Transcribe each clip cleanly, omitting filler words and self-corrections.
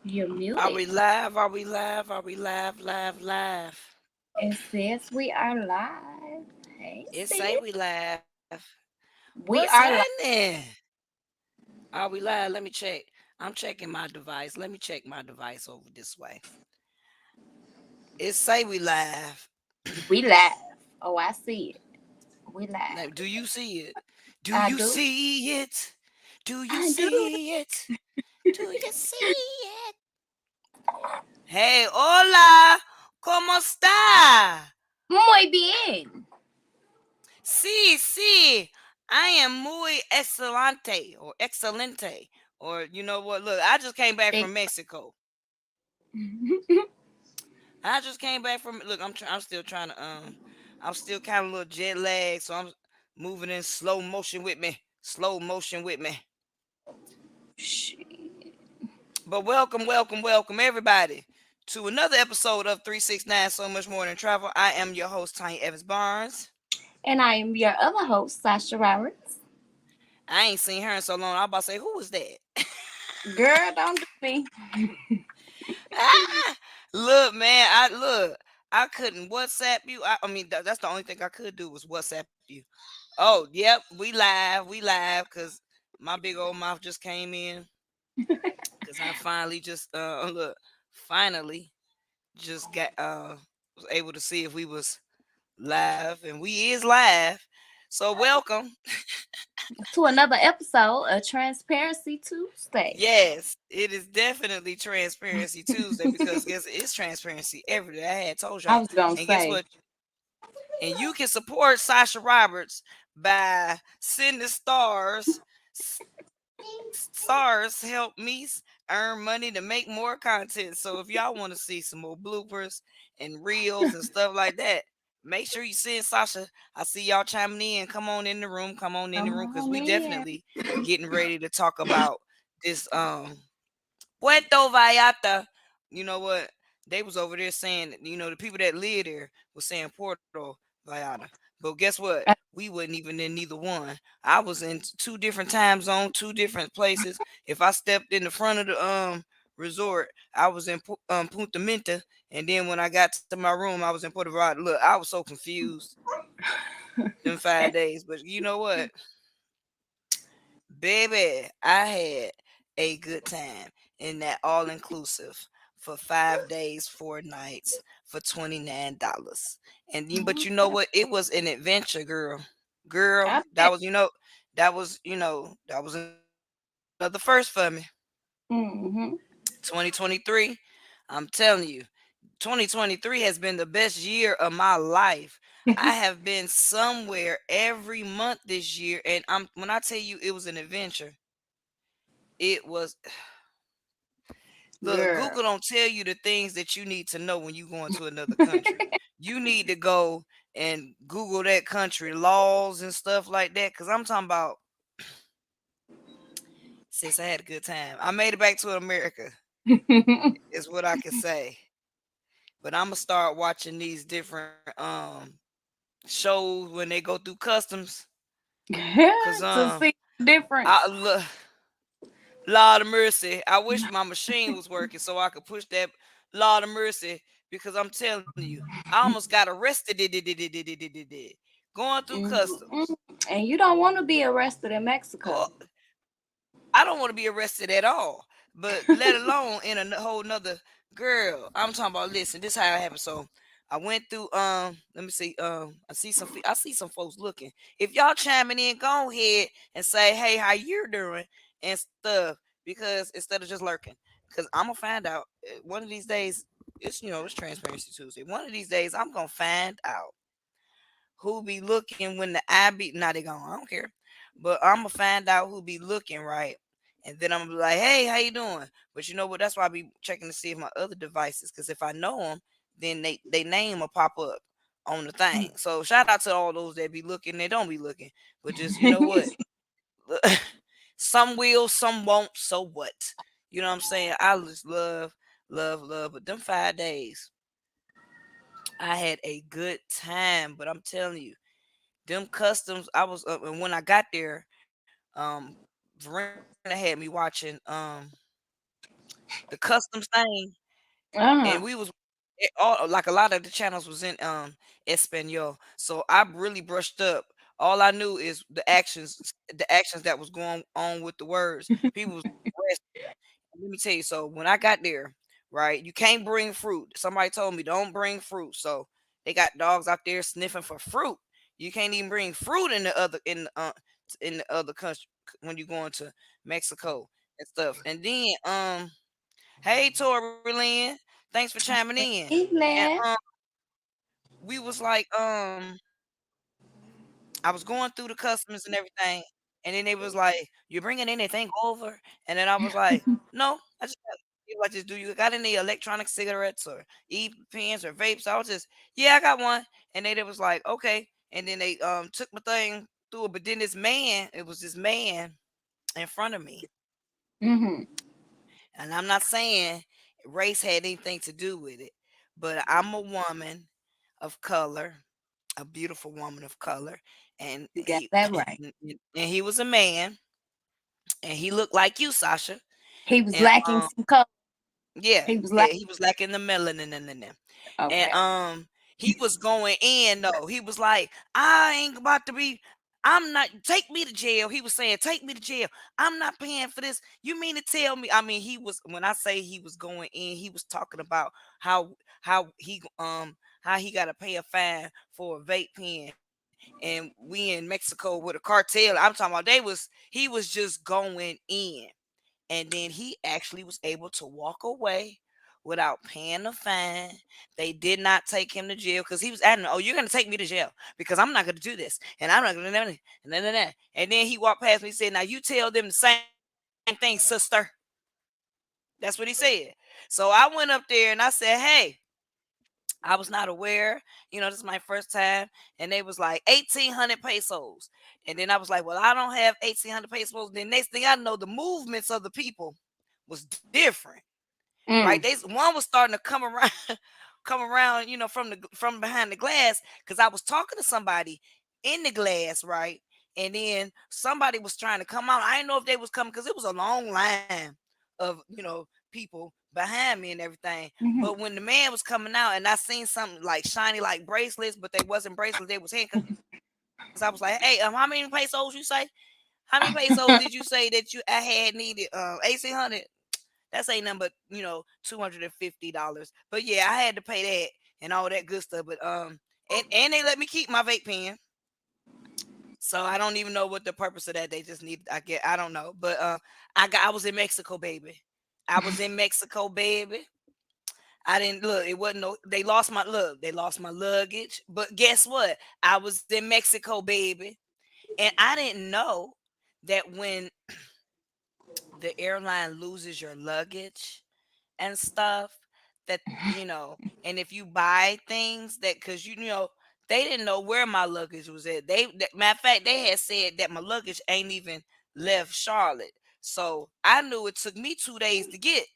You're Are muted. we live? Are we live? Are we live? Live, live. It says we are live. Hey, It sis. say we live. What's We are live. happening? Are we live? Let me check. I'm checking my device. Let me check my device over this way. It say we live. We live. Oh, I see it. We live. Do you see it? Do I you do. see it? Do you I do. see it? Do you see it? Hey, hola. ¿Cómo está? Muy bien. Sí, sí. I am muy excelente or excelente. Or you know what? Look, I just came back Ex- from Mexico. I just came back from look, I'm still trying to I'm still kind of a little jet lag, so I'm moving in slow motion with me. Slow motion with me. Shit. But welcome, welcome, welcome everybody to another episode of 369 So Much More Than Travel. I am your host, Tanya Evans Barnes. And I am your other host, Sasha Roberts. I ain't seen her in so long. I was about to say, who was that? Girl, don't do me. Ah, look, man, I couldn't WhatsApp you. I mean, that's the only thing I could do was WhatsApp you. Oh, yep, we live, cause my big old mouth just came in, cause I finally just look, finally just got was able to see if we was live, and we is live. So welcome. To another episode of Transparency Tuesday. Yes, it is definitely Transparency Tuesday because guess it's transparency every day. I had told I y'all. was gonna And guess say, what? And you can support Sasha Roberts by sending stars. Stars help me earn money to make more content. So if y'all want to see some more bloopers and reels and stuff like that, make sure you send Sasha. I see y'all chiming in. Come on in the room. Come on in the come room because on we in. definitely getting ready to talk about this Puerto Vallarta. You know what? They was over there saying, the people that live there was saying Puerto Vallarta. But guess what? We wasn't even in neither one. I was in two different time zones, two different places. If I stepped in the front of the resort, I was in Punta Menta, and then when I got to my room, I was in Puerto Vallarta. Look, I was so confused them 5 days. But you know what? Baby, I had a good time in that all inclusive for 5 days, 4 nights for $29. But you know what? It was an adventure, girl. Girl, I bet. that was another first for me. Mm-hmm. 2023, I'm telling you, 2023 has been the best year of my life. I have been somewhere every month this year, and when I tell you it was an adventure, it was. Look, Girl. Google don't tell you the things that you need to know when you go into another country. You need to go and Google that country laws and stuff like that. Cause I'm talking about since I had a good time. I made it back to America, is what I can say. But I'm gonna start watching these different shows when they go through customs. Cause To see the difference. I look Lord of mercy. I wish my machine was working so I could push that Lord of mercy because I'm telling you, I almost got arrested going through Mhm. customs. And you don't want to be arrested in Oh, Mexico. I don't want to be arrested at all, but let alone in a whole nother girl. I'm talking about. Listen, this how it happened. So I went through. Let me see. I see some folks looking. If y'all chiming in, go ahead and say, hey, how you doing and stuff. Because instead of just lurking, because I'm gonna find out one of these days. It's Transparency Tuesday. One of these days, I'm gonna find out who be looking when the eye be. Now they gone. I don't care, but I'm gonna find out who be looking right, and then I'm gonna be like, "Hey, how you doing?" But you know what? That's why I be checking to see if my other devices, because if I know them, then they name will pop up on the thing. So shout out to all those that be looking. They don't be looking, but just you know what? Some will, some won't. So what? You know what I'm saying? I just love, love, love. But them 5 days, I had a good time. But I'm telling you them customs I was and when I got there, Verena had me watching the customs thing, Uh-huh. and we was all like a lot of the channels was in Espanol. So I really brushed up. All I knew is the actions that was going on with the words. People was let me tell you. So when I got there, right, you can't bring fruit. Somebody told me don't bring fruit. So they got dogs out there sniffing for fruit. You can't even bring fruit in the other country when you going to Mexico and stuff. And then hey Tori Lynn, thanks for chiming in. And Evening. we was like I was going through the customers and everything, and then they was like, "You bringing anything over?" And then I was like, "No, I just do. You got any electronic cigarettes or e pens or vapes?" I was just, "Yeah, I got one." And then it was like, "Okay." And then they took my thing through it, but then it was this man in front of me, Mm-hmm. and I'm not saying race had anything to do with it, but I'm a woman of color, a beautiful woman of color, and You got he that right. and he was a man, and he looked like you, Sasha, He was and lacking some color. yeah, He was yeah, like, he was lacking the melanin in them, and okay. he was going in though. He was like, "I ain't about to be." I'm not take me to jail. He was saying, "Take me to jail. I'm not paying for this." You mean to tell me? I mean, he was when I say he was going in, he was talking about how how he got to pay a fine for a vape pen, and we in Mexico with a cartel. I'm talking about he was just going in, and then he actually was able to walk away without paying the fine. They did not take him to jail because he was adamant, "Oh, you're gonna take me to jail because I'm not gonna do this, and I'm not gonna do that, and then." And then he walked past me and said, "Now you tell them the same thing, sister." That's what he said. So I went up there and I said, "Hey, I was not aware. This is my first time." And they was like 1,800 pesos. And then I was like, "Well, I don't have 1,800 pesos." Then next thing I know, the movements of the people was different. Right? Mm. One was starting to come around, come around, from behind the glass, because I was talking to somebody in the glass, right? And then somebody was trying to come out. I didn't know if they was coming because it was a long line of people behind me and everything. Hmm. But when the man was coming out and I seen something like shiny like bracelets, but they wasn't bracelets, they was handcuffs. I was like, "Hey, how many pesos you say? How many pesos did you say that I had needed? 1,800. That's ain't nothing but $250. But yeah, I had to pay that and all that good stuff. But and they let me keep my vape pen. So I don't even know what the purpose of that. They just need I don't know. But I was in Mexico, baby. I was in Mexico, baby. I didn't look. It wasn't no. They lost my look. They lost my luggage. But guess what? I was in Mexico, baby, and I didn't know that when the airline loses your luggage and stuff, that and if you buy things that because they didn't know where my luggage was at. Matter of fact, they had said that my luggage ain't even left Charlotte. So I knew it took me 2 days to get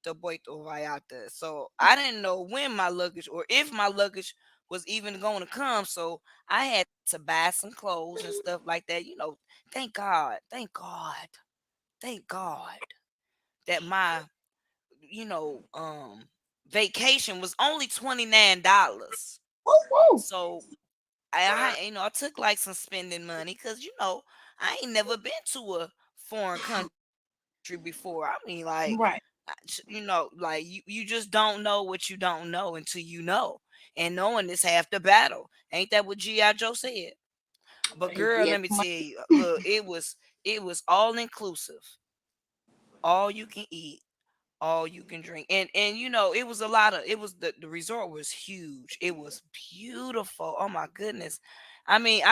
to Puerto Vallarta. So I didn't know when my luggage or if my luggage was even going to come. So I had to buy some clothes and stuff like that. Thank God, thank God that my vacation was only $29. Woo woo. So I took like some spending money because I ain't never been to a foreign country before. I mean, like, Right. like you just don't know what you don't know until you know, and knowing is half the battle. Ain't that what GI Joe said? But girl, Yes. let me tell you, look, it was all inclusive, all you can eat, all you can drink, and it was a lot of it was the resort was huge, it was beautiful, oh my goodness. I mean,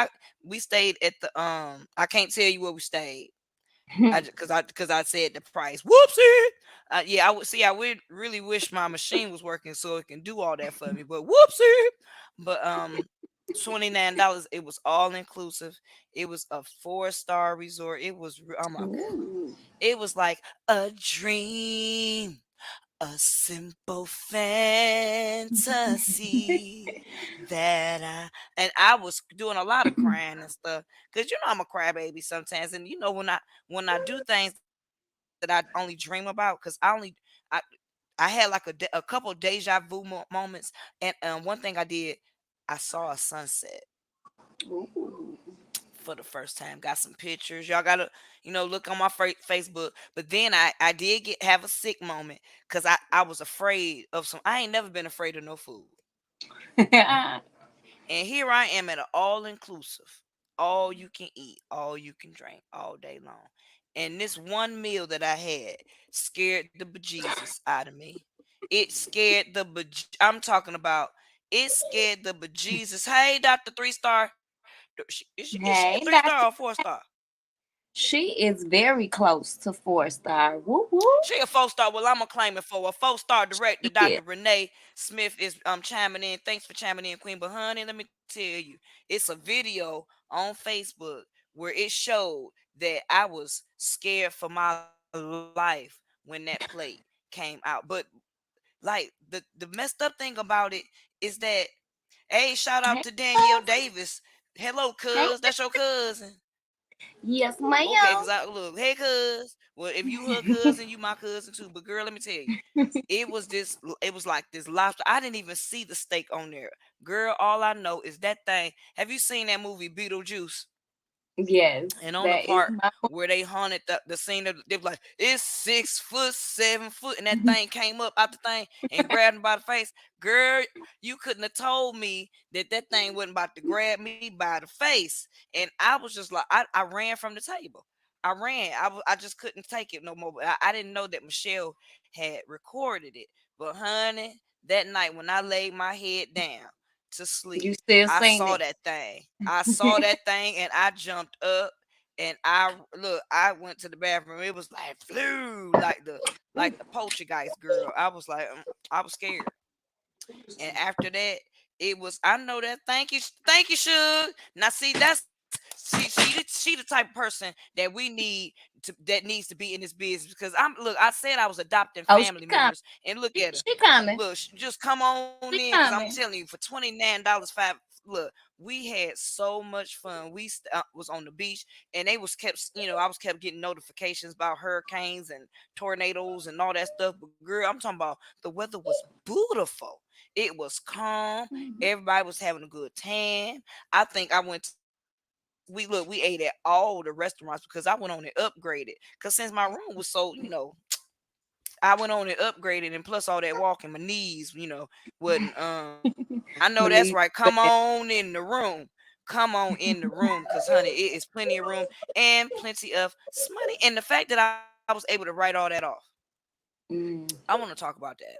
we stayed at the I can't tell you where we stayed. Because I said the price. Whoopsie. Yeah, I would see. I would really wish my machine was working so it can do all that for me. But whoopsie. But $29. It was all inclusive. It was a 4-star resort. It was. Oh my god. Ooh. It was like a dream, a simple fantasy that I was doing a lot of crying and stuff because I'm a crybaby sometimes, and when I do things that I only dream about because I only I I had like a couple deja vu moments, and one thing I did, I saw a sunset Ooh. for the first time. Got some pictures. Y'all gotta, look on my Facebook. But then I did have a sick moment because I was afraid of some. I ain't never been afraid of no food. And here I am at an all inclusive, all you can eat, all you can drink, all day long. And this one meal that I had scared the bejesus out of me. It scared I'm talking about. It scared the bejesus. Hey, Doctor Three Star, is she a Hey, 3 star Doctor. or 4 star? She is very close to 4 star. Woo woo. She a 4 star. Well, I'm gonna claim it for a 4 star director. Yeah. Dr. Renee Smith is chiming in. Thanks for chiming in, Queen. But honey, let me tell you, it's a video on Facebook where it showed that I was scared for my life when that plate came out. But like the messed up thing about it is that, hey, shout out Hey, to Danielle Davis. Hello, hey. cuz. That's your cousin. Yes, Okay, cause ma'am. I look, hey, cuz. Well, if you her cousin, you my cousin too. But girl, let me tell you, it was like this lobster. I didn't even see the steak on there, girl. All I know is that thing. Have you seen that movie Beetlejuice? Yes, And on the that is part my. where they haunted the scene, that they were like, it's 6 foot, 7 foot, and that thing came up out the thing and grabbed him by the face. Girl, you couldn't have told me that thing wasn't about to grab me by the face. And I was just like, I ran from the table. I ran. I just couldn't take it no more. But I didn't know that Michelle had recorded it. But honey, that night when I laid my head down to sleep, You still I seen saw it? that thing. I saw that thing and I jumped up and I went to the bathroom. It was like flew like the poltergeist girl. I was like, I was scared. And after that, it was, I know that. Thank you, Suge. Now see, that's she the type of person that we need that needs to be in this business, because I said I was adopting Oh, she family coming. members, and look at her. She coming. Look, just come on in, She because I'm coming. telling you, for $29, five. Look, we had so much fun. We was on the beach, and they was kept, I was kept getting notifications about hurricanes and tornadoes and all that stuff. But girl, I'm talking about the weather was beautiful. It was calm. Everybody was having a good time. I think I went. We ate at all the restaurants because I went on and upgraded. Because since my room was so, I went on and upgraded, and plus all that walking, my knees, wasn't. I know that's Believe right. Come that. on in the room. Come on in the room, because honey, it is plenty of room and plenty of money. And the fact that I was able to write all that off, Mm. I want to talk about that.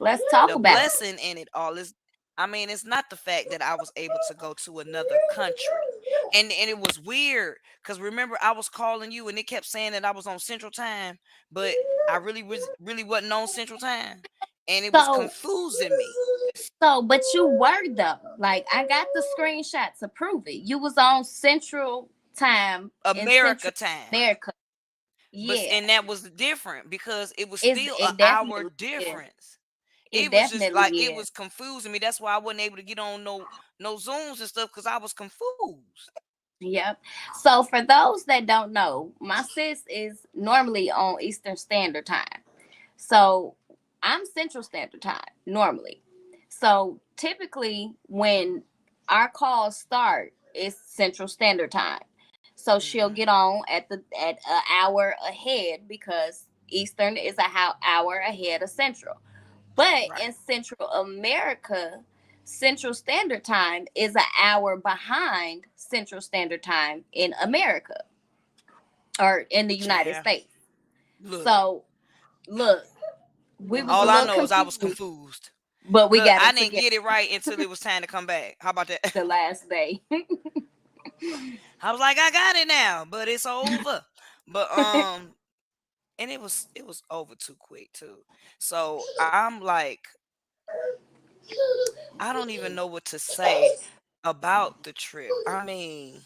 Let's The talk about it. blessing in it all is, I mean, it's not the fact that I was able to go to another country. And it was weird because remember, I was calling you and it kept saying that I was on Central Time, but I really wasn't on Central Time. And it was So, confusing me. but you were though. Like I got the screenshot to prove it. You was on Central Time in America Central time. America. But Yeah, and that was different because it was it's still an it hour definitely is. difference. It It was just definitely like, it is. was confusing me. That's why I wasn't able to get on no Zooms and stuff, because I was confused. Yep. So for those that don't know, my sis is normally on Eastern Standard Time. So I'm Central Standard Time normally. So typically when our calls start, it's Central Standard Time. So she'll Hmm. get on at an hour ahead because Eastern is hour ahead of Central. But Right. in Central America, Central Standard Time is an hour behind Central Standard Time in America or in the United Child. States. Look. So look, we was a All I little know is I was confused, confused. but we Look, got I it didn't together get it right until it was time to come back. How about that? the last day. I was like, I got it now, but it's over. But and it was over too quick too. So I'm like, I don't even know what to say about the trip. I mean,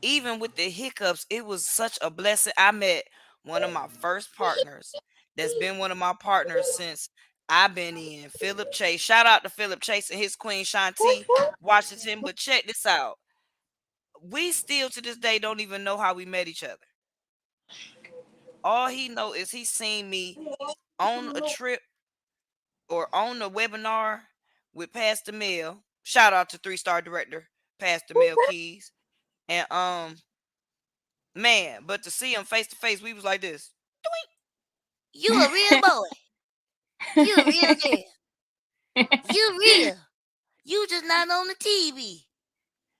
even with the hiccups, it was such a blessing. I met one of my first partners that's been one of my partners since I've been in, Philip Chase. Shout out to Philip Chase and his queen Shanti Washington. But check this out. We still to this day don't even know how we met each other. All he know is he seen me on a trip or on a webinar with Pastor Mel. Shout out to 3-star director Pastor Mel Keys. And man, but to see him face to face, we was like this. You a real boy. You a real girl. You real. You just not on the TV.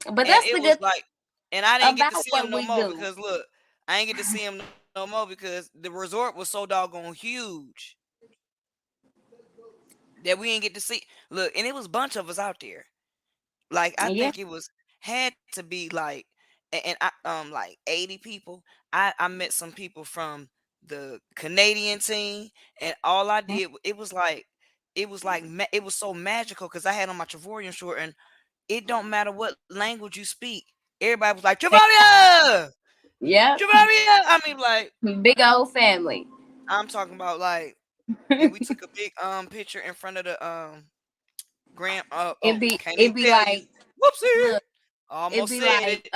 But And that's it the was good like, and I didn't get about to see what him no we more do. because look, I ain't get to see him no more because the resort was so doggone huge that we ain't get to see. Look, and it was a bunch of us out there. Like I Yeah. think it was had to be like, and I like 80 people. I met some people from the Canadian team, and all I did it was so magical because I had on my Trevorian short, and it don't matter what language you speak. Everybody was like Travoria, Yep. Travoria. I mean, like Big old family. I'm talking about like, and we took a big picture in front of the grand. Oh, can't even It be tell you. like, Whoopsie. look, it Almost be said like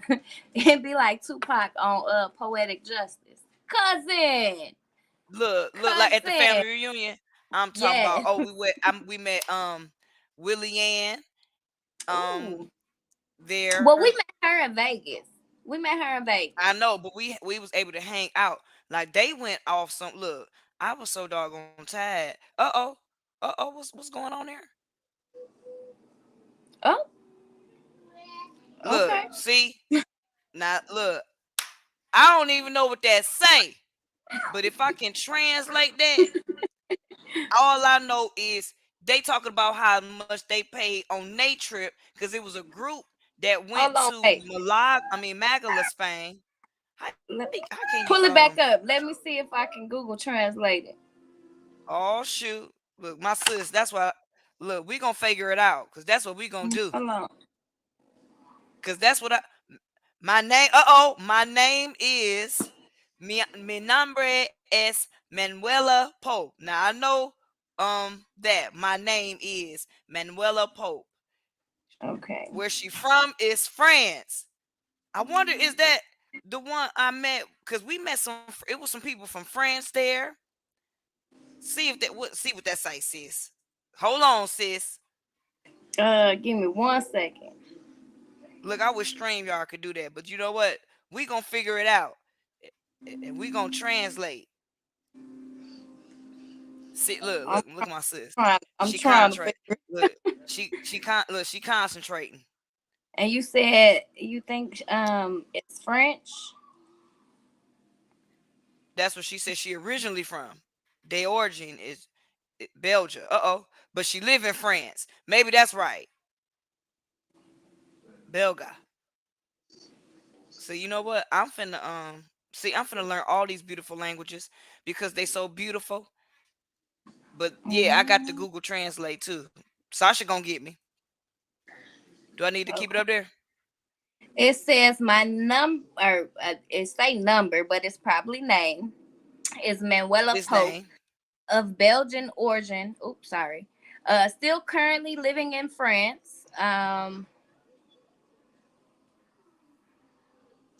it. it be like Tupac on Poetic Justice. Cousin. Look like at the Cousin. family reunion. I'm talking about. Yes. Oh, we met Willie Ann um Ooh. there. Well, we met her in Vegas. We met her in Vegas. I know, but we was able to hang out. Like they went off some. Look, I was so doggone tired. What's going on there? Oh, Look, okay. see now. Look, I don't even know what that say, but if I can translate that, all I know is they talking about how much they paid on their trip because it was a group that went Hold on, to wait. Magala, Spain. Let- How can you Pull it back up. Let me see if I can Google translate it. oh shoot. Look, my sis, that's why look, we gonna figure it out because that's what we gonna do. Hold on. Because that's what my name is mi nombre es Manuela Pope. Now I know that my name is Manuela Pope. Okay. Where she from is France. I wonder is that the one I met because we met some. It was some people from France there. See what that say, sis. Hold on, sis. Give me 1 second. Look, I wish StreamYard could do that, but you know what? We gonna figure it out, and we gonna translate. See, I'm look at my sis. trying. I'm She trying to concentrate. figure. Look, she concentrating. And you said you think it's French. That's what she said. She originally from. Their origin is Belgium. But she live in France. Maybe that's right. Belga. So you know what? I'm finna learn all these beautiful languages because they so beautiful. But yeah, I got the Mm, Google Translate too. Sasha gonna get me. Do I need to keep it okay. up there? It says my number. It say number, but it's probably name. Is Manuela This Pope name. of Belgian origin. Oops, sorry. Still currently living in France.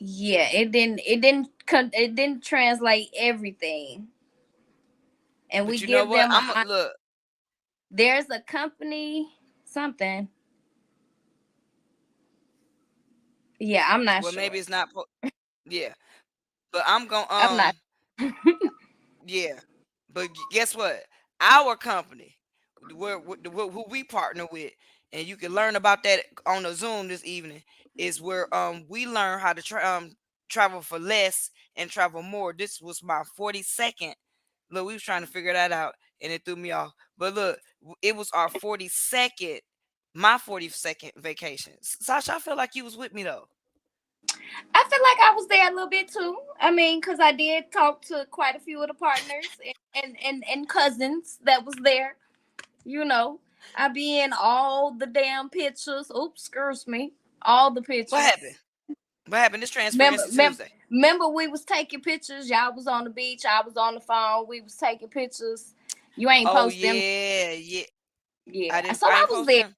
Yeah, it didn't translate everything. And we But you know give what? them I'm a look. there's a company something. Yeah, I'm not Well, maybe sure. it's not. Yeah, but I'm gonna I'm not. yeah. But guess what? Our company, who we partner with, and you can learn about that on the Zoom this evening, is where we learn how to travel for less and travel more. This was my 42nd. Look, we was trying to figure that out, and it threw me off. But look, it was our 42nd, my 42nd vacation. Sasha, I feel like you was with me though. I feel like I was there a little bit too. I mean, because I did talk to quite a few of the partners and cousins that was there. You know, I be in all the damn pictures. Oops, excuse me. All the What pictures. happened? What happened? This Remember, Transparency remember, Tuesday. remember, we was taking pictures. Y'all was on the beach. I was on the phone. We was taking pictures. You ain't Oh post them. yeah, yeah. Yeah. So I I ain't was post there. them.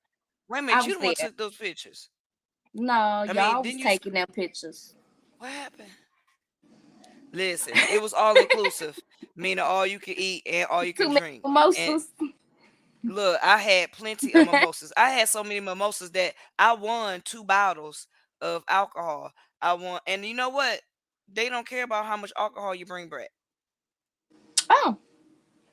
Wait a I minute, you was the one there. took those pictures. No, I mean, y'all was didn't you? taking them pictures. What happened? Listen, it was all inclusive, meaning all you can eat and all you Too can many drink. And mimosas. look, I had plenty of mimosas. I had so many mimosas that I won 2 bottles of alcohol. I won, and you know what? They don't care about how much alcohol you bring back Oh,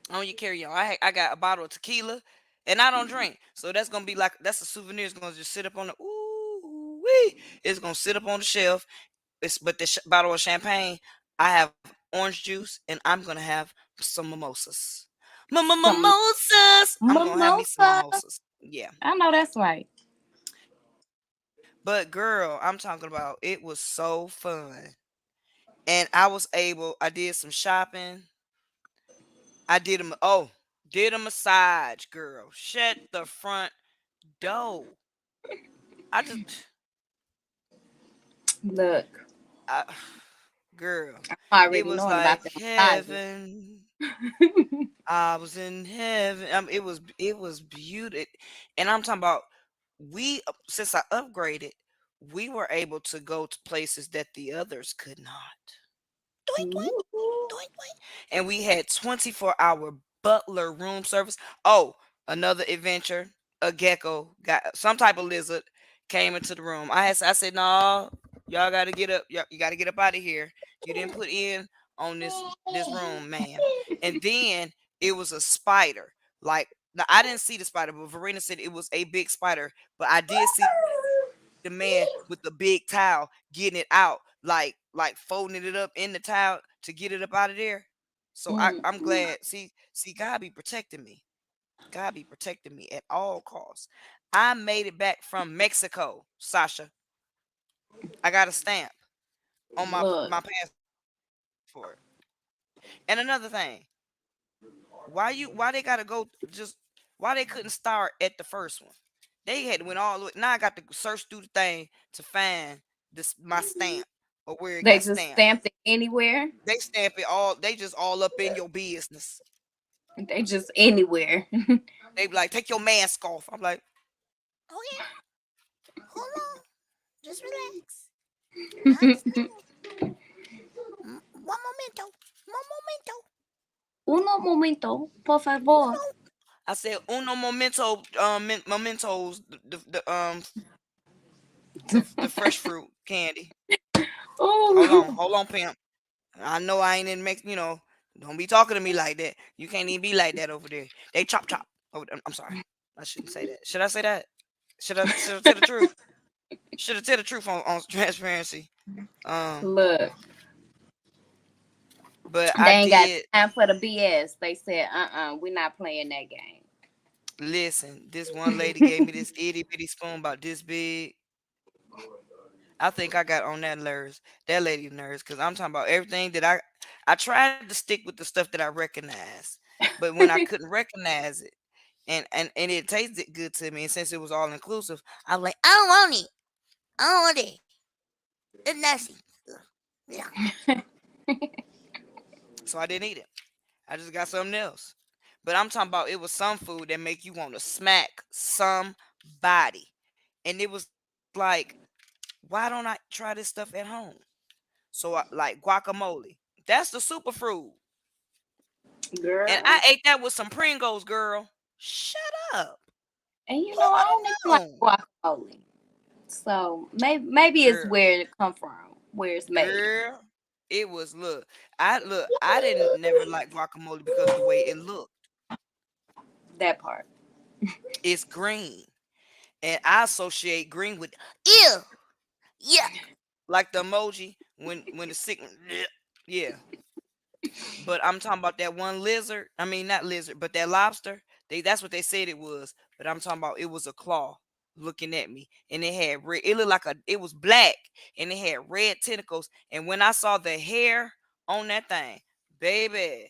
on your carry on. I got a bottle of tequila, and I don't drink, so that's gonna be like that's a souvenir. It's gonna just sit up on the ooh wee. It's gonna sit up on the shelf. But the bottle of champagne, I have orange juice, and I'm gonna have some mimosas. some Mimosas. I'm gonna have me some mimosa. mimosas. Yeah. I know that's right. But girl, I'm talking about it was so fun. And I was able, I did some shopping. I did a did a massage, girl. Shut the front door. I just Look, I, girl, I'm it already was knowing like about the massages. heaven. I was in heaven. It was beautiful. And I'm talking about we since I upgraded, we were able to go to places that the others could not. Doink doink, Ooh. doink doink. And we had 24-hour butler room service. Oh, another adventure. A gecko got some type of lizard came into the room. I said, no, y'all gotta get up. You gotta get up out of here. You didn't put in on this room, ma'am. And then it was a spider. Like now I didn't see the spider, but Verena said it was a big spider. But I did see the man with the big towel getting it out, like folding it up in the towel to get it up out of there. So I'm Mm. glad. See, God be protecting me. God be protecting me at all costs. I made it back from Mexico, Sasha. I got a stamp on Look, my passport. And another thing, why they gotta go just why they couldn't start at the first one? They had went all the way. Now I got to search through the thing to find this my stamp or where it they got just stamped. stamped it anywhere. They stamp it all. They just all up in your business. They just anywhere. They be like, take your mask off. I'm like, okay, hold on, just relax. I understand. One momento, one momento, Uno momento, por favor. uno. I said uno momento, mementos, the fresh fruit candy. Oh, Hold on, pimp. I know I ain't in Mex. Don't be talking to me like that. You can't even be like that over there. They chop chop. Oh, I'm sorry. I shouldn't say that. Should I say that? Should I tell the truth? Should have tell the truth on transparency. Um, look, but they I ain't got did time for the BS. They said, we're not playing that game. listen. This one lady gave me this itty bitty spoon about this big. I think I got on that nerves, that lady's nerves, because I'm talking about everything that I tried to stick with the stuff that I recognize, but when I couldn't recognize it, and it tasted good to me, and since it was all inclusive, I was like, I don't want it, I don't want it, it's nasty. Ugh, yeah. So I didn't eat it. I just got something else. But I'm talking about it was some food that make you want to smack somebody, and it was like, why don't I try this stuff at home? So like guacamole. That's the superfood. And Girl. I ate that with some Pringles, girl. Shut up. And Who I don't even like would have known? guacamole. So maybe it's Girl, where it come from, where it's made. girl. It was I didn't never like guacamole because of the way it looked. That part. It's green. And I associate green with ew. Yuck. Like the emoji when the sick yeah. But I'm talking about that one lizard. I mean, not lizard, but that lobster. That's what they said it was. But I'm talking about it was a claw looking at me, and it had red. It looked like it was black, and it had red tentacles. And when I saw the hair on that thing, baby,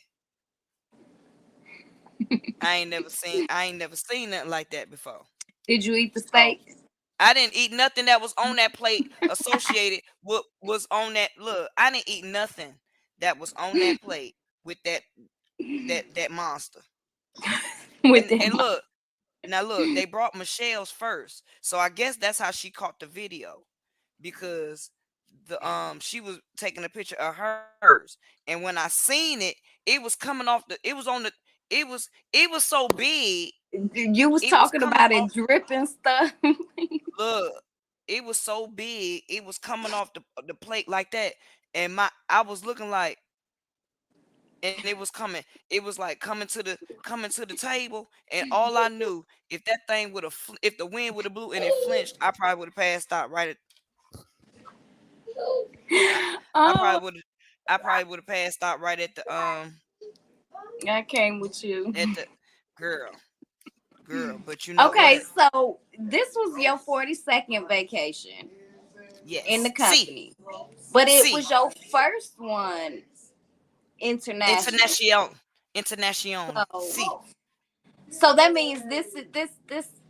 I ain't never seen nothing like that before. Did you eat the So steak? I didn't eat nothing that was on that plate associated with was on that look. I didn't eat nothing that was on that plate with that monster. With And them. look, they brought Michelle's first. So I guess that's how she caught the video because the she was taking a picture of hers, and when I seen it, it was coming off the it was on the it was so big, You was it was talking coming about off. it dripping stuff. Look, it was so big, it was coming off the plate like that, and my I was looking like, and it was like coming to the table, and all I knew, if that thing would have if the wind would have blew and it flinched, I probably would have passed out right at I Oh, probably would have I probably would have passed out right I came with at you. the girl, but you know Okay, what? so this was your 42nd vacation in the Yes. company, but it See, was your first one international. international, international. See, So, so that means this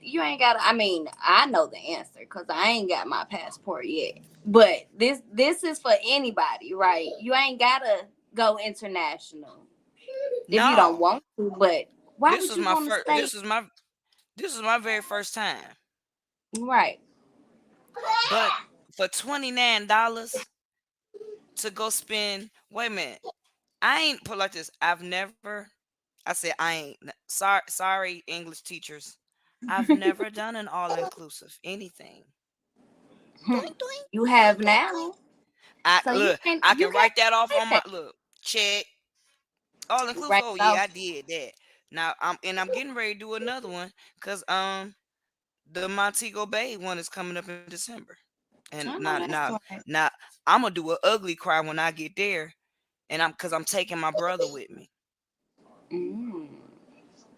you ain't got. I mean, I know the answer because I ain't got my passport yet. But this is for anybody, right? You ain't gotta go international if you don't no, want to. But why this would was you my want to first. stay? This was my very first time. Right. But for $29 to go spend, wait a minute, I ain't put like this. I've never. I said I ain't. Sorry, English teachers. I've never done an all inclusive anything. Doink doink You doink have doink doink. now, I so look. I you can can't write that off say on my that. look check. All inclusive. Right Oh yeah, off. I did that. Now I'm getting ready to do another one because the Montego Bay one is coming up in December, and I know now that's now right. now I'm gonna do an ugly cry when I get there, and I'm taking my brother with me. Mm.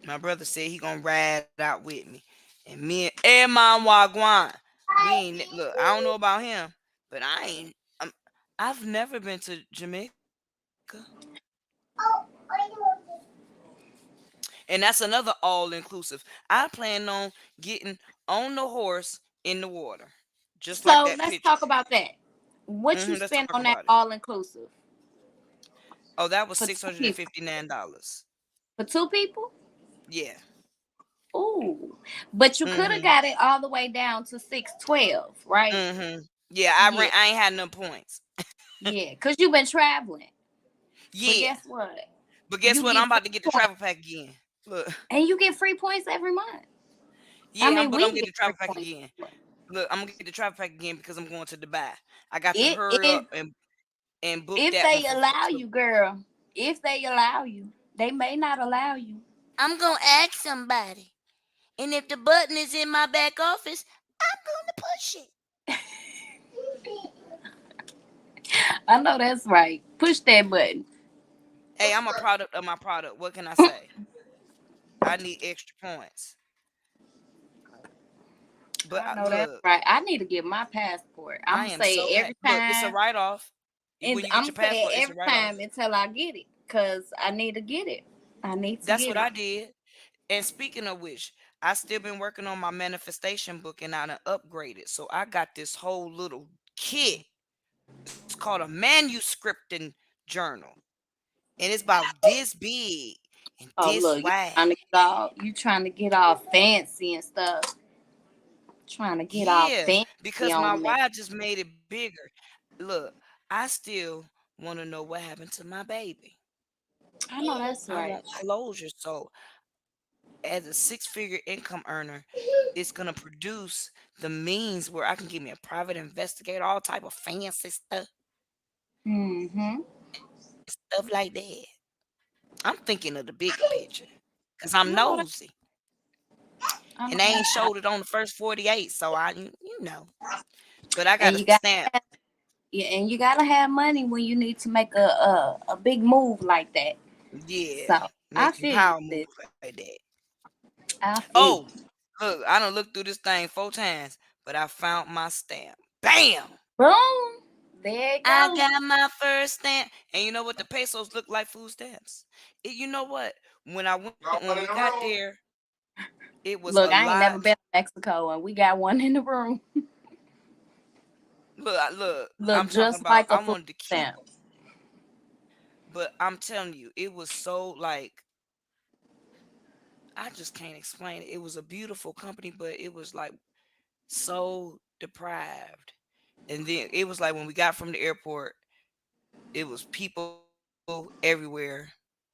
My brother said he gonna ride out with me, and me and Mom Wagwan, we ain't look. I don't know about him, but I ain't. I've never been to Jamaica, and that's another all inclusive. I plan on getting on the horse in the water, just like So that let's picture. talk about that. What you Let's spent talk on that about it. all inclusive Oh, that was for six two hundred and people? fifty nine dollars. For two people? Yeah. Ooh, but you could have Mhm. got it all the way down to 612, right? Mhm. Yeah, Yeah, I ain't had no points. yeah, because you've been traveling. But Yeah. guess what? But guess You what? get I'm free about to get the points, travel pack again. Look. and you get free points every month. I Yeah, mean, but I'm we getting get the free travel pack points. again. Look, I'm gonna get the travel pack again because I'm going to Dubai. I got to It hurry up if and book if that one they for. allow you, girl, if they allow you, they may not allow you. I'm gonna ask somebody, and if the button is in my back office, I'm gonna push it. I know that's right. Push that button. Hey, I'm a product of my product. What can I say? I need extra points. But I know that's look, right. I need to get my passport. I'm I gonna am say so it happy. every Look, it's a time, write off. and When you get I'm your gonna say passport, it it's a every write off. time until I get it, cause I need to get it. I need to That's get what it. I did. And speaking of which, I still been working on my manifestation book and I done upgraded. So I got this whole little kit. It's called a manuscripting journal. And it's about this big and Oh this look, wide. you trying to get all fancy and stuff. Trying to get all Yeah, fancy because my on me. wide just made it bigger. Look, I still want to know what happened to my baby. I know that's I right. want closure. So as a six-figure income earner, it's gonna produce the means where I can give me a private investigator, all type of fancy stuff, Mm-hmm. stuff like that. I'm thinking of the bigger picture because I'm I know that. nosy, I know and they ain't that's right. showed it on the first 48, so you know. But I got And a you got stamp. yeah, and you gotta have money when you need to make a big move like that. Yeah, So I make some feel you, power sis. moves like that. I feel Oh, you. look, I done looked through this thing 4 times, but I found my stamp. Bam! Boom. There you I go. got my first stamp. And you know what? The pesos look like food stamps. You know what? When we got there, it was a Look, I ain't lot. never been to Mexico, and we got one in the room. Look, I'm Look talking just about like a I food wanted to keep, stamp. but I'm telling you, it was so like I just can't explain it. It was a beautiful company, but it was like so deprived. And then it was like when we got from the airport, it was people everywhere,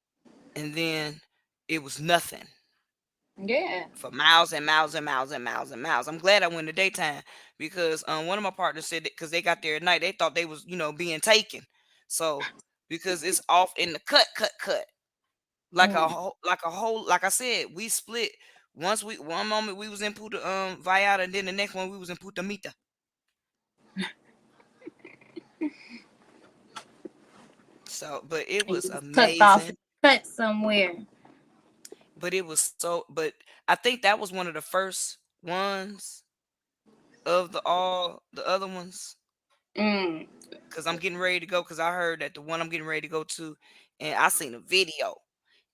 and then it was nothing Yeah. for miles and miles and miles and miles and miles. I'm glad I went in the daytime because one of my partners said that because they got there at night, they thought they was being taken. So because it's off in the cut, Mm. like a whole like I said, we split. Once we one moment we was in Puta Vallarta, and then the next one we was in Puta Mita. So, but it And was you was tucked off and amazing. cut somewhere. But it was so. But I think that was one of the first ones of the other ones. Mm. Cause I'm getting ready to go. Cause I heard that the one I'm getting ready to go to, and I seen a video,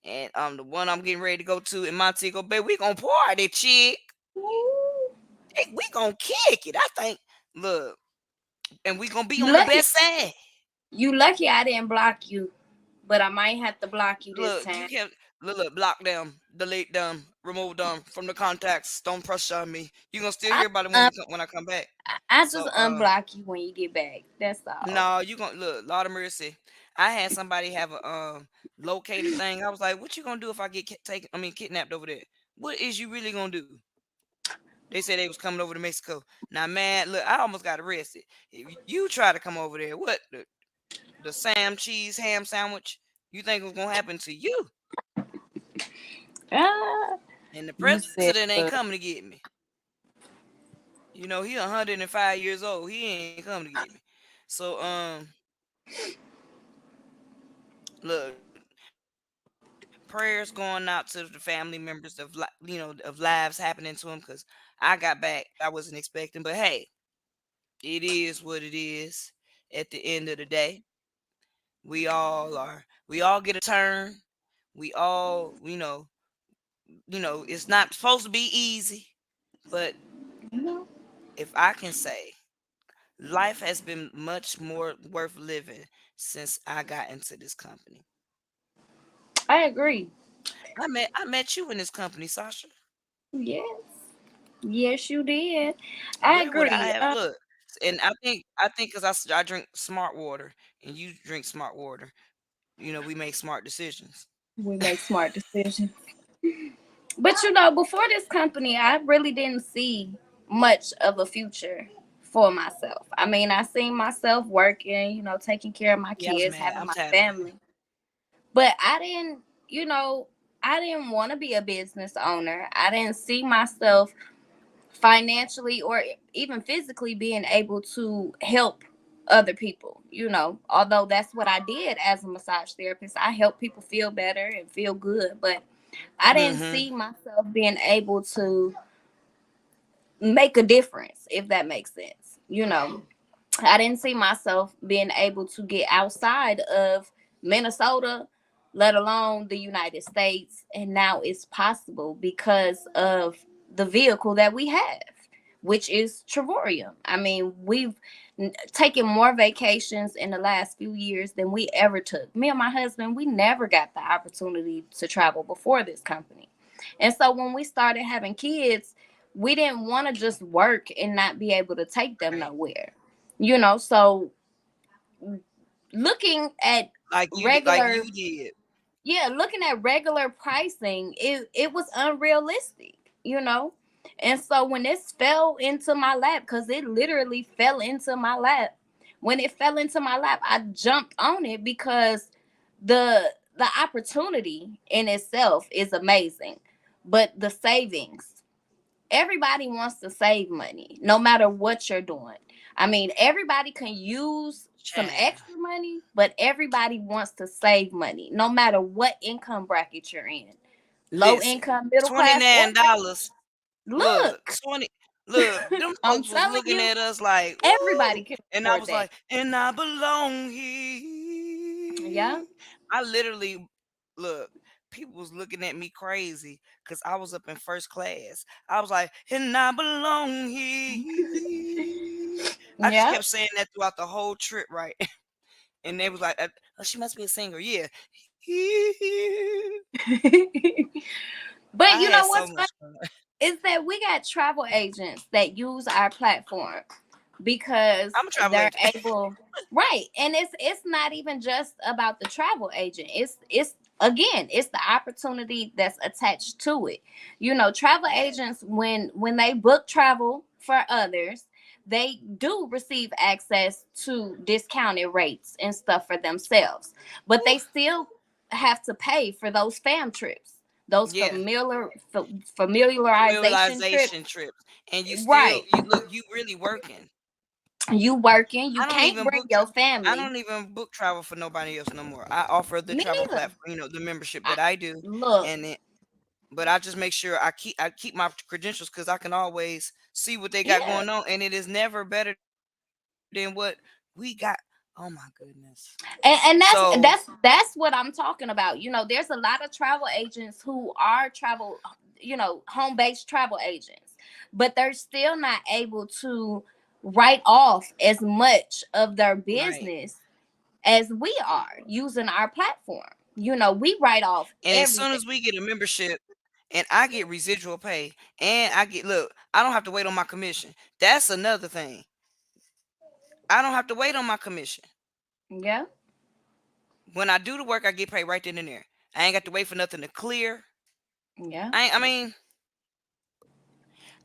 and the one I'm getting ready to go to in Montego Bay, we gonna party, chick. Ooh. Hey, we gonna kick it. I think. Look, and we gonna be You on the lucky. best side. You lucky I didn't block you, but I might have to block you this Look, you time. can't look, block them, delete them, remove them from the contacts. Don't pressure on me. You gonna still I hear about it um, when I come back. I just So unblock you when you get back. That's all. no, you gonna look, Lord of mercy. I had somebody have a locator thing. I was like, what you gonna do if I get taken? I mean, kidnapped over there? What is you really gonna do? They said they was coming over to Mexico. Now, man, look, I almost got arrested. If you try to come over there, what the Sam cheese ham sandwich? You think was gonna happen to you? Ah, And the you said, president ain't coming to get me. He 105 years old. He ain't coming to get me. So look, prayers going out to the family members of lives happening to them because I got back. I wasn't expecting, but hey, it is what it is. At the end of the day, we all get a turn. We all, it's not supposed to be easy, but you know, if I can say, life has been much more worth living since I got into this company. I agree. I met you in this company, Sasha. Yes, yes, you did. I Where would I agree. have look? And I think because I drink smart water and you drink smart water, we make smart decisions. We make smart decisions. But before this company, I really didn't see much of a future for myself. I mean, I seen myself working, taking care of my Yeah, I was kids, mad. having I'm my tired of family. But you know, I didn't want to be a business owner. I didn't see myself financially or even physically being able to help other people. Although that's what I did as a massage therapist, I help people feel better and feel good, but I didn't Mm-hmm. see myself being able to make a difference, if that makes sense. I didn't see myself being able to get outside of Minnesota, let alone the United States. And now it's possible because of the vehicle that we have, which is Trevorium. I mean, we've taken more vacations in the last few years than we ever took. Me and my husband, we never got the opportunity to travel before this company. And so when we started having kids, we didn't want to just work and not be able to take them Right. nowhere. So looking at Like regular you did. yeah, looking at regular pricing, it was unrealistic, and so when this fell into my lap, because it literally fell into my lap, when it fell into my lap, I jumped on it because the opportunity in itself is amazing, but the savings, everybody wants to save money no matter what you're doing. I mean, everybody can use some Child. extra money, but everybody wants to save money no matter what income bracket you're in. Low Listen, income, middle class, or $29. Look, look, 20. Look, them I'm folks was telling looking you, at us like, everybody ooh. can And I afford was that. like, and I belong Yeah. here. I literally, look, people was looking at me crazy because I was up in first class. I was like, and I belong here. I just Yeah. kept saying that throughout the whole trip, right? And they was like, oh, she must be a singer. Yeah. But I you had know so what's much fun. is that we got travel agents that use our platform. because I'm a travel they're agent. able, right. And it's not even just about the travel agent. It's again, it's the opportunity that's attached to it. You know, travel agents, when they book travel for others, they do receive access to discounted rates and stuff for themselves, but Woo. they still have to pay for those fam trips, those Yeah, familiarization trips. familiarization trips, and you still Right. you look you really working. You working, you I don't can't even bring book. your I family. don't even book travel for nobody else no more. I offer the Me travel neither. platform, the membership I, that I do, look, and it, but I just make sure I keep my credentials because I can always see what they got yeah. going on, and it is never better than what we got. Oh my goodness! And that's So that's that's what I'm talking about. You know, there's a lot of travel agents who are travel, home-based travel agents, but they're still not able to write off as much of their right, business as we are using our platform. You know, we write off and as soon everything. as we get a membership, and I get residual pay, and I don't have to wait on my commission. That's another thing. I don't have to wait on my commission. Yeah. When I do the work, I get paid right then and there. I ain't got to wait for nothing to clear. Yeah. I mean,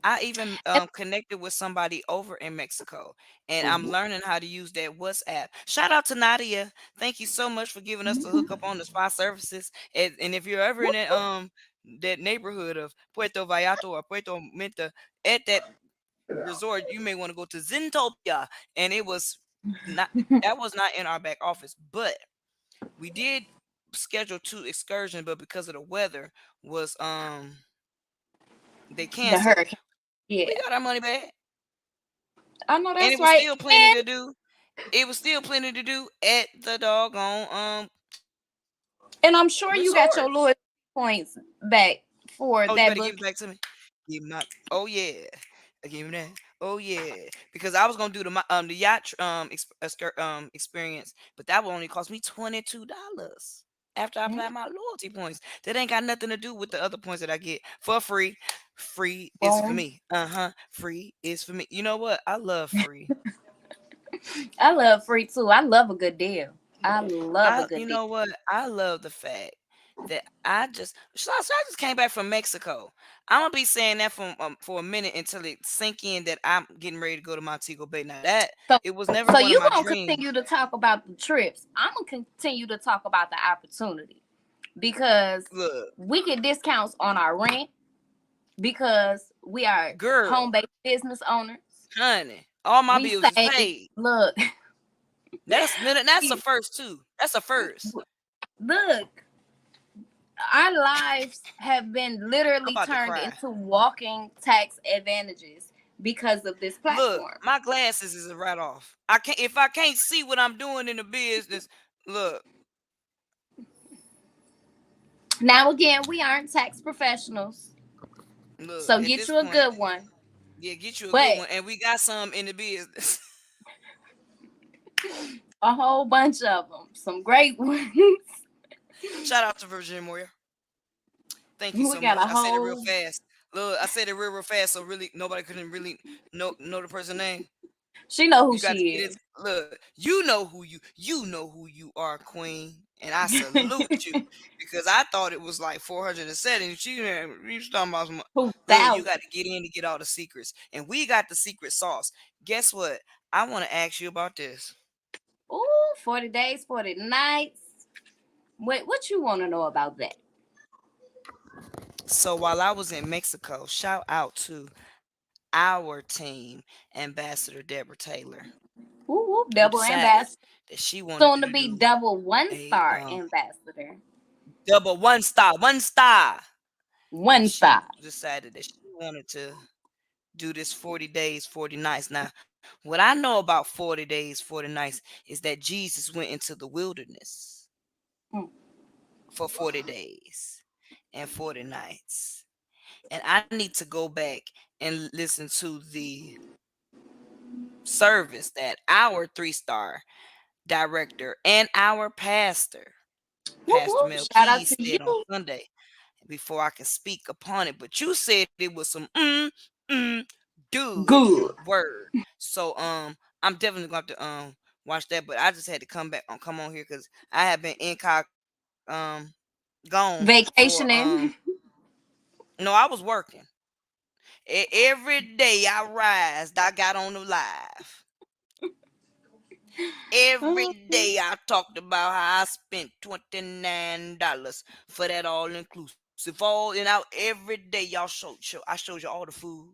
I even connected with somebody over in Mexico, and I'm Mhm. learning how to use that WhatsApp. Shout out to Nadia. Thank you so much for giving us the hookup on the spa services. And if you're ever in that neighborhood of Puerto Vallarta or Puerto Menta at that resort, you may want to go to Zintopia. And it was not that was not in our back office, but we did schedule two excursions, but because of the weather was they The canceled. hurricane. Yeah. We got our money back. I know And that's it was right. still plenty And to do. It was still plenty to do at the doggone I'm sure you got resort. your loyalty points back for Oh, you that better give book. it back to me. Give me my oh yeah. Give me that. Oh yeah. Because I was gonna do the yacht experience, but that would only cost me $22 after I apply my loyalty points. That ain't got nothing to do with the other points that I get for free. Free is for Boom. me. Free is for me. You know what? I love free. I love free too. I love a good deal. I love a You good deal. know what? I love the fact that I just came back from Mexico. I'm gonna be saying that for a minute until it sink in that I'm getting ready to go to Montego Bay. Now that So, it was never so one of you my gonna dreams. continue to talk about the trips. I'm gonna continue to talk about the opportunity because Look, we get discounts on our rent because we are girl, home-based business owners. honey, all my We bills is save. paid. Look, That's a first too. That's a first. look. Our lives have been I'm literally about to turned cry. into walking tax advantages because of this Look, platform. my glasses is a right off. I can't if I can't see what I'm doing in the business. Look, Now, again, we aren't tax professionals, look. so At get this you a point, good one. yeah, get you a good But one, and we got some in the business. a whole bunch of them, some great ones. Shout out to Virginia Moyer. Thank you We so got much. a I said it real whole. fast. Look, I said it real fast, so really nobody couldn't really know the person name. She know who You got to she get is. it. Look, you know who you are, Queen, and I salute you because I thought it was like 470. You talking about some. Who Look, you got thousand? to get in to get all the secrets, and we got the secret sauce. Guess what? I want to ask you about this. Ooh, 40 days, 40 nights. What you want to know about that? So while I was in Mexico, shout out to our team ambassador Deborah Taylor, Whoop, whoop, who double decided ambassador. that she wanted Soon to to be do double one a star ambassador. double one star, and One she star. decided that she wanted to do this 40 days, 40 nights. Now, what I know about 40 days, 40 nights is that Jesus went into the wilderness Mm. for 40 days and 40 nights. And I need to go back and listen to the service that our 3-star director and our pastor, Whoop, Pastor whoop. Mel Shout out Keys, to said on you. Sunday before I can speak upon it. But you said it was some mm, Good Good. word. So I'm definitely going to watch that. But I just had to come on here because I have been um gone for Vacationing. no, I was working. Every day I rise, I got on the live. Every day I talked about how I spent $29 for that all inclusive. All and out every day y'all I showed you all the food.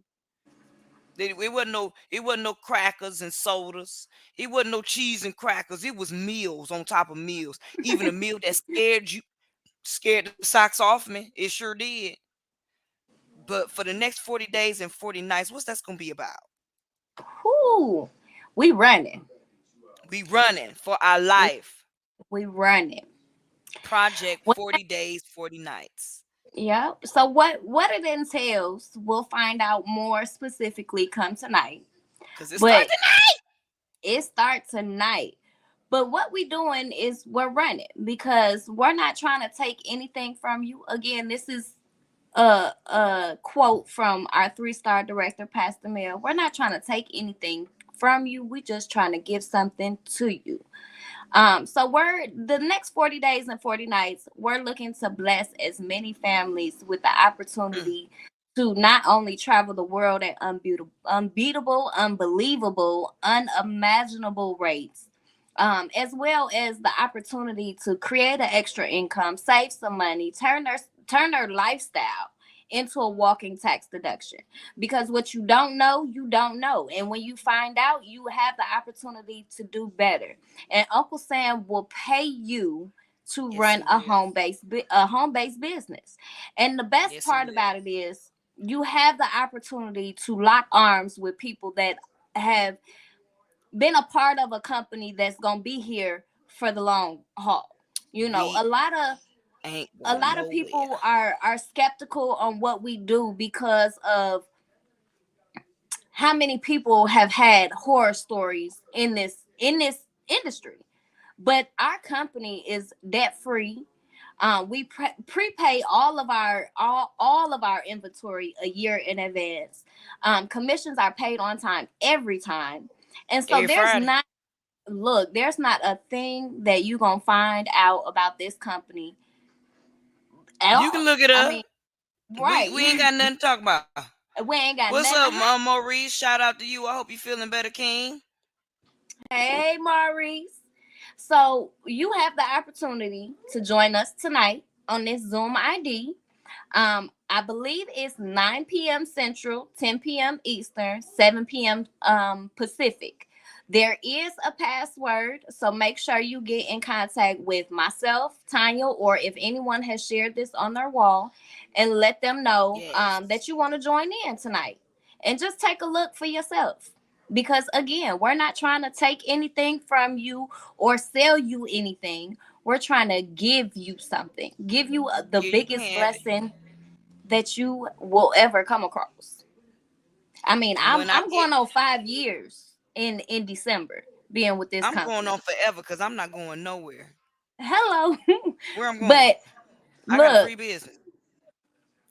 It wasn't no crackers and sodas. It wasn't no cheese and crackers. It was meals on top of meals. Even a meal that scared the socks off me. It sure did. But for the next 40 days and 40 nights, what's that's gonna be about? Whoo. We running. We running for our We life. we running. Project What 40 days, 40 nights. yeah. So what it entails, we'll find out more specifically come tonight. Cause it But starts tonight. it starts tonight. But what we doing is we're running because we're not trying to take anything from you. Again, this is a quote from our 3-star director, Pastor Mel. We're not trying to take anything from you. We're just trying to give something to you. So we're the next 40 days and 40 nights, we're looking to bless as many families with the Mm, opportunity to not only travel the world at unbeatable, unbelievable, unimaginable rates, as well as the opportunity to create an extra income, save some money, turn their lifestyle into a walking tax deduction. Because what you don't know. And when you find out, you have the opportunity to do better. And Uncle Sam will pay you to yes, run he will. a home-based business. And the best Yes, he part will. about it is you have the opportunity to lock arms with people that have been a part of a company that's going to be here for the long haul. You know, We a lot of ain't a going lot of nowhere. people are skeptical on what we do because of how many people have had horror stories in this industry. But our company is debt free. We prepay all of our inventory a year in advance. Commissions are paid on time every time, and so Every Friday. there's not a thing that you gonna find out about this company at You can all. look it I up. mean, We ain't right? got nothing to talk about. We ain't got What's nothing to up, hide. Maurice? Shout out to you. I hope you feeling better, King. Hey, Maurice. So you have the opportunity to join us tonight on this Zoom ID. I believe it's 9 p.m. Central, 10 p.m. Eastern, 7 p.m. Pacific. There is a password, so make sure you get in contact with myself, Tanya, or if anyone has shared this on their wall, and let them know Yes. that you want to join in tonight. And just take a look for yourself. Because again, we're not trying to take anything from you or sell you anything. We're trying to give you something, give you the Give you biggest candy. blessing that you will ever come across. I mean, And I'm when I I'm get going on 5 years in December being with this I'm going on company. forever because I'm not going nowhere. Hello. Where I'm going? But I got a look, free business.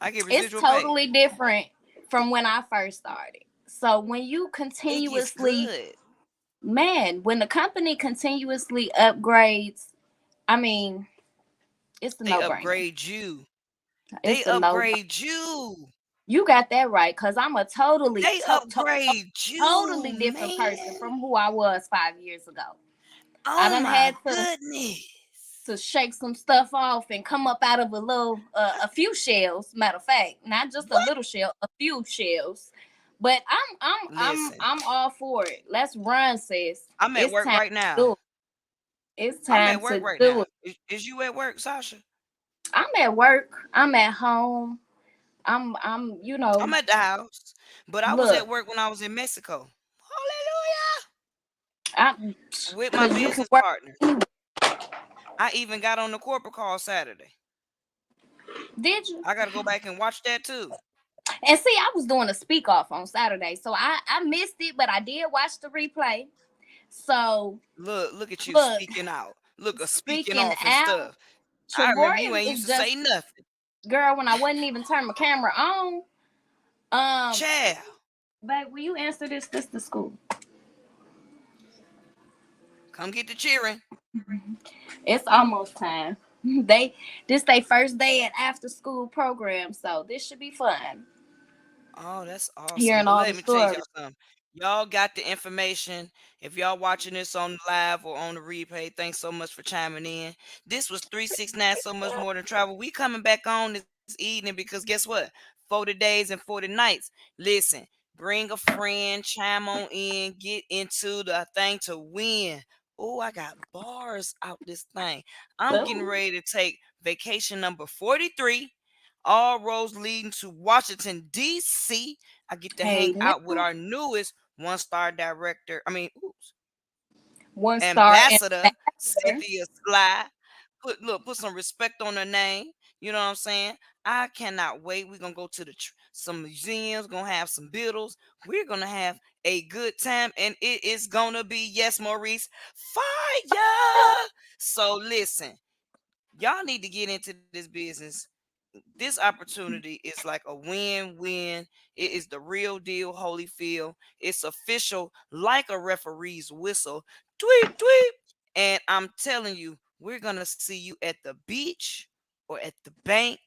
I get it's residual pay. totally different from when I first started. So when you It gets continuously, good. man, when the company continuously upgrades, I mean, it's a They no-brainer. upgrade you. They It's a no. upgrade you. You got that right, cause I'm a They upgrade you, totally different person man. from who I was 5 years ago. I Oh done my had to goodness. shake some stuff off and come up out of a few shells. Matter of fact, not just a What? little shell, a few shells. But Listen, I'm all for it. Let's run, sis. I'm at It's work time right to now. do it. It's I'm time at work to right do now. it. Is you at work, Sasha? I'm at work. I'm at home. I'm I'm at the house, but I was look. at work when I was in Mexico. Hallelujah! I With my Cause you can business work. partner. I even got on the corporate call Saturday. Did you? I got to go back and watch that too. And see, I was doing a speak off on Saturday, so I missed it, but I did watch the replay. So Look at you look, speaking out. Look, speaking speaking off and out, stuff. I remember you Trevorian ain't used is to just say nothing. girl when I wasn't even turning my camera on. Um, Child. But will you answer this? This the school. Come get the cheering. It's almost time. They this they first day at after school program, so this should be fun. Oh, that's awesome. Hearing Well, all the let me tell y'all stories. something. Y'all got the information. If y'all watching this on the live or on the replay, thanks so much for chiming in. This was 369 So Much More Than Travel. We coming back on this evening because guess what? 40 days and 40 nights. Listen, bring a friend, chime on in, get into the thing to win. Oh, I got bars out this thing. I'm getting Ooh. ready to take vacation number 43, all roads leading to Washington, D.C. I get to Hey hang out with now, our newest one-star director. Oops, 1 star ambassador ambassador. Cynthia Sly. Put some respect on her name. You know what I'm saying? I cannot wait. We're gonna go to some museums. Gonna have some biddles. We're gonna have a good time, and it is gonna be, yes, Maurice, fire. So listen, y'all need to get into this business. This opportunity is like a win-win. It is the real deal, Holyfield. It's official, like a referee's whistle. Tweet, tweet. And I'm telling you, we're gonna see you at the beach or at the bank.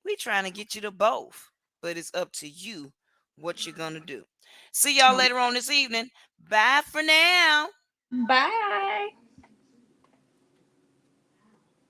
We trying to get you to both, but it's up to you what you're gonna do. See y'all later on this evening. Bye for now. Bye.